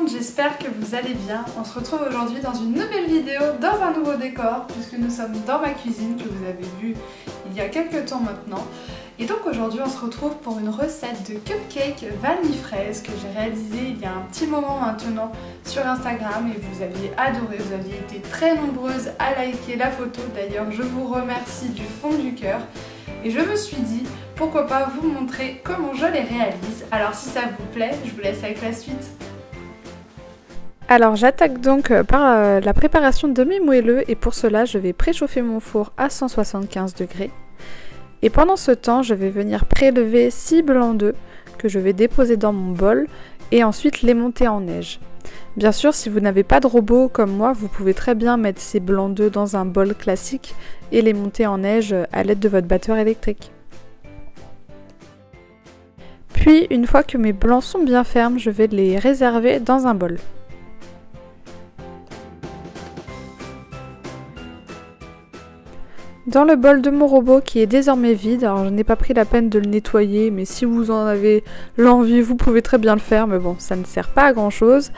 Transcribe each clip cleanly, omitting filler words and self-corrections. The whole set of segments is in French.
monde, j'espère que vous allez bien. On se retrouve aujourd'hui dans une nouvelle vidéo, dans un nouveau décor, puisque nous sommes dans ma cuisine que vous avez vu il y a quelques temps maintenant. Et donc aujourd'hui on se retrouve pour une recette de cupcake vanille fraise que j'ai réalisée il y a un petit moment maintenant sur Instagram et vous aviez adoré, vous aviez été très nombreuses à liker la photo. D'ailleurs je vous remercie du fond du cœur. Et je me suis dit, pourquoi pas vous montrer comment je les réalise. Alors si ça vous plaît, je vous laisse avec la suite. Alors j'attaque donc par la préparation de mes moelleux et pour cela je vais préchauffer mon four à 175 degrés. Et pendant ce temps, je vais venir prélever 6 blancs d'œufs que je vais déposer dans mon bol et ensuite les monter en neige. Bien sûr, si vous n'avez pas de robot comme moi, vous pouvez très bien mettre ces blancs d'œufs dans un bol classique et les monter en neige à l'aide de votre batteur électrique. Puis, une fois que mes blancs sont bien fermes, je vais les réserver dans un bol. Dans le bol de mon robot qui est désormais vide, alors je n'ai pas pris la peine de le nettoyer, mais si vous en avez l'envie, vous pouvez très bien le faire, mais bon, ça ne sert pas à grand chose.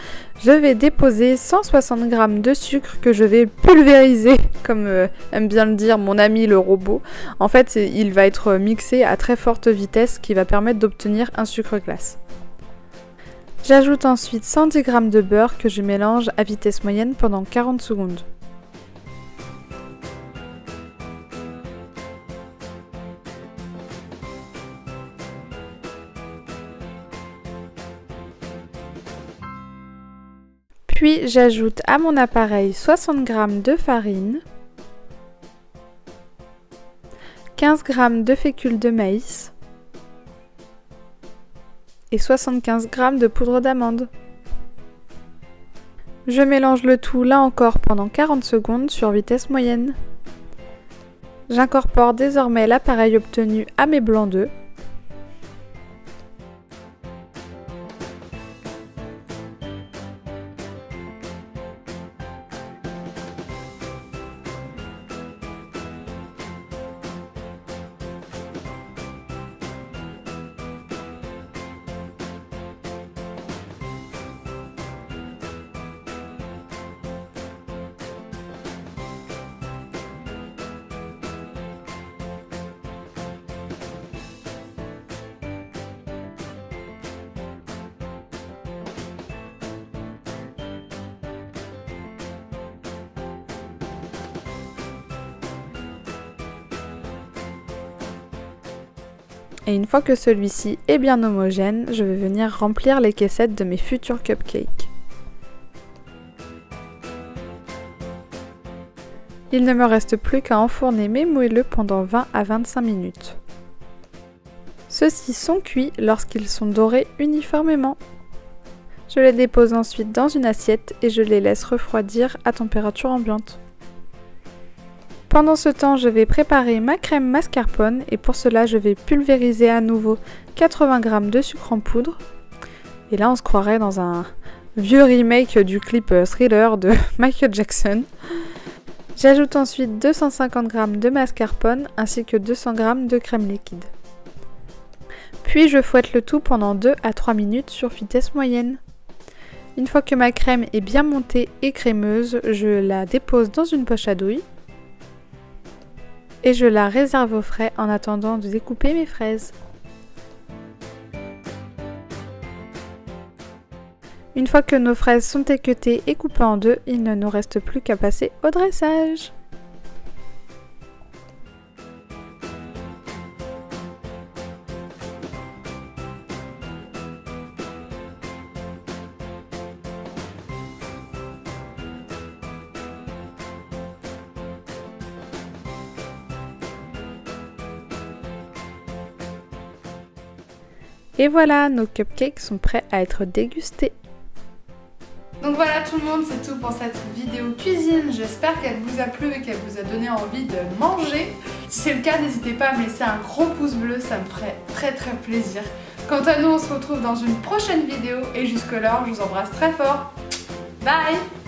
Je vais déposer 160 g de sucre que je vais pulvériser, comme aime bien le dire mon ami le robot. En fait, il va être mixé à très forte vitesse, qui va permettre d'obtenir un sucre glace. J'ajoute ensuite 110 g de beurre que je mélange à vitesse moyenne pendant 40 secondes. Puis j'ajoute à mon appareil 60 g de farine, 15 g de fécule de maïs et 75 g de poudre d'amande. Je mélange le tout là encore pendant 40 secondes sur vitesse moyenne. J'incorpore désormais l'appareil obtenu à mes blancs d'œufs. Et une fois que celui-ci est bien homogène, je vais venir remplir les caissettes de mes futurs cupcakes. Il ne me reste plus qu'à enfourner mes moelleux pendant 20 à 25 minutes. Ceux-ci sont cuits lorsqu'ils sont dorés uniformément. Je les dépose ensuite dans une assiette et je les laisse refroidir à température ambiante. Pendant ce temps, je vais préparer ma crème mascarpone et pour cela, je vais pulvériser à nouveau 80 g de sucre en poudre. Et là, on se croirait dans un vieux remake du clip Thriller de Michael Jackson. J'ajoute ensuite 250 g de mascarpone ainsi que 200 g de crème liquide. Puis je fouette le tout pendant 2 à 3 minutes sur vitesse moyenne. Une fois que ma crème est bien montée et crémeuse, je la dépose dans une poche à douille. Et je la réserve au frais en attendant de découper mes fraises. Une fois que nos fraises sont équeutées et coupées en deux, il ne nous reste plus qu'à passer au dressage. Et voilà, nos cupcakes sont prêts à être dégustés. Donc voilà tout le monde, c'est tout pour cette vidéo cuisine. J'espère qu'elle vous a plu et qu'elle vous a donné envie de manger. Si c'est le cas, n'hésitez pas à me laisser un gros pouce bleu, ça me ferait très plaisir. Quant à nous, on se retrouve dans une prochaine vidéo et jusque là, je vous embrasse très fort. Bye!